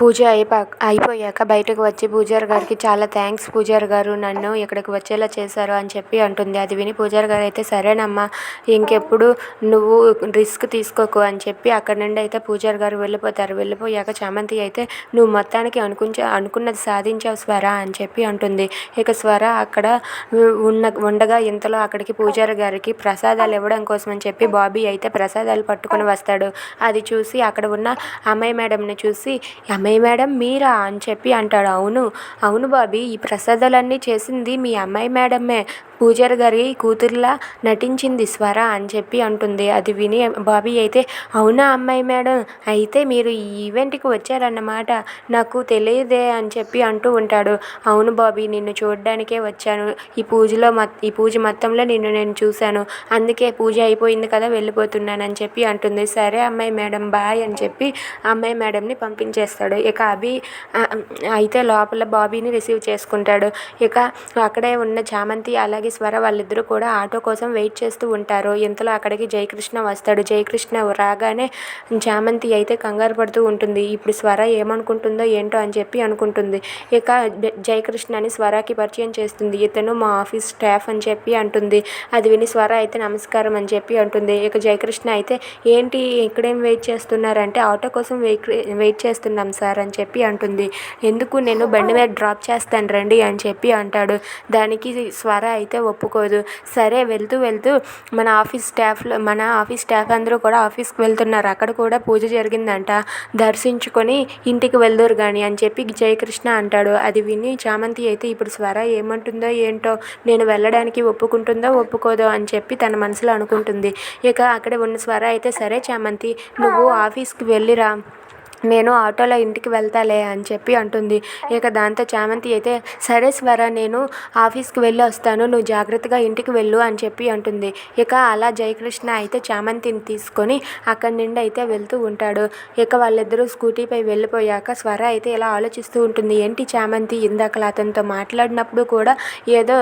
పూజ అయిపోయాక బయటకు వచ్చి పూజారి గారికి చాలా థ్యాంక్స్ పూజారి గారు, నన్ను ఇక్కడికి వచ్చేలా చేశారు అని చెప్పి అంటుంది. అది విని పూజారి గారు అయితే సరేనమ్మా, ఇంకెప్పుడు నువ్వు రిస్క్ తీసుకోకు అని చెప్పి అక్కడి నుండి అయితే పూజారి గారు వెళ్ళిపోతారు. వెళ్ళిపోయాక చామంతి అయితే నువ్వు మొత్తానికి అనుకున్నది సాధించావు స్వర అని చెప్పి అంటుంది. ఇక స్వర అక్కడ ఉండగా ఇంతలో అక్కడికి పూజారి గారికి ప్రసాదాలు ఇవ్వడం కోసం అని చెప్పి బాబీ అయితే ప్రసాదాలు పట్టుకొని వస్తాడు. అది చూసి అక్కడ ఉన్న అమ్మాయి మేడంని చూసి, అమ్మాయి మేడం మీరా అని చెప్పి అంటాడు. అవును బాబీ, ఈ ప్రసాదాలన్నీ చేసింది మీ అమ్మాయి మేడమే, పూజారి గారి కూతురులా నటించింది స్వర అని చెప్పి అంటుంది. అది విని బాబీ అయితే అవునా అమ్మాయి మేడం, అయితే మీరు ఈ ఈవెంట్కి వచ్చారన్నమాట, నాకు తెలియదే అని చెప్పి అంటూ ఉంటాడు. అవును బాబీ, నిన్ను చూడడానికే వచ్చాను, ఈ పూజ మొత్తంలో నిన్ను నేను చూశాను, అందుకే పూజ అయిపోయింది కదా వెళ్ళిపోతున్నానని చెప్పి అంటుంది. సరే అమ్మాయి మేడం బాయ్ అని చెప్పి అమ్మాయి మేడంని పంపించేస్తాడు. ఇక అభి అయితే లోపల బాబీని రిసీవ్ చేసుకుంటాడు. ఇక అక్కడే ఉన్న చామంతి అలాగే స్వర వాళ్ళిద్దరూ కూడా ఆటో కోసం వెయిట్ చేస్తూ ఉంటారు. ఇంతలో అక్కడికి జయకృష్ణ వస్తాడు. జయకృష్ణ రాగానే చామంతి అయితే కంగారు పడుతూ ఉంటుంది. ఇప్పుడు స్వర ఏమనుకుంటుందో ఏంటో అని చెప్పి అనుకుంటుంది. ఇక జయకృష్ణని స్వరకి పరిచయం చేస్తుంది. ఇతను మా ఆఫీస్ స్టాఫ్ అని చెప్పి అంటుంది. అది విని స్వర అయితే నమస్కారం అని చెప్పి అంటుంది. ఇక జయకృష్ణ అయితే ఏంటి ఇక్కడేం వెయిట్ చేస్తున్నారంటే ఆటో కోసం వెయిట్ చేస్తున్నాం సార్ అని చెప్పి అంటుంది. ఎందుకు, నేను బండి మీద డ్రాప్ చేస్తాను రండి అని చెప్పి అంటాడు. దానికి స్వర అయితే ఒప్పుకోదు. సరే వెళ్తూ మన ఆఫీస్ స్టాఫ్ అందరూ కూడా ఆఫీస్కి వెళ్తున్నారు, అక్కడ కూడా పూజ జరిగిందంట, దర్శించుకొని ఇంటికి వెళ్దురు కానీ అని చెప్పి జయకృష్ణ అంటాడు. అది విని చామంతి అయితే ఇప్పుడు స్వర ఏమంటుందో ఏంటో, నేను వెళ్ళడానికి ఒప్పుకుంటుందో ఒప్పుకోదో అని చెప్పి తన మనసులో అనుకుంటుంది. ఇక అక్కడ ఉన్న స్వర అయితే సరే చామంతి, నువ్వు ఆఫీస్కి వెళ్ళిరా, నేను ఆటోలో ఇంటికి వెళ్తాలే అని చెప్పి అంటుంది. ఇక దాంతో చామంతి అయితే సరే స్వర, నేను ఆఫీస్కి వెళ్ళి వస్తాను, నువ్వు జాగ్రత్తగా ఇంటికి వెళ్ళు అని చెప్పి అంటుంది. ఇక అలా జయకృష్ణ అయితే చామంతిని తీసుకొని అక్కడి నుండి అయితే వెళ్తూ ఉంటాడు. ఇక వాళ్ళిద్దరూ స్కూటీపై వెళ్ళిపోయాక స్వర అయితే ఇలా ఆలోచిస్తూ ఉంటుంది. ఏంటి చామంతి ఇందాకలా అతనితో మాట్లాడినప్పుడు కూడా ఏదో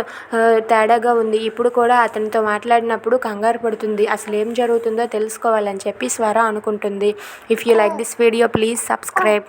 తేడాగా ఉంది, ఇప్పుడు కూడా అతనితో మాట్లాడినప్పుడు కంగారు పడుతుంది, అసలు ఏం జరుగుతుందో తెలుసుకోవాలని చెప్పి స్వర అనుకుంటుంది. If you like this video, please subscribe.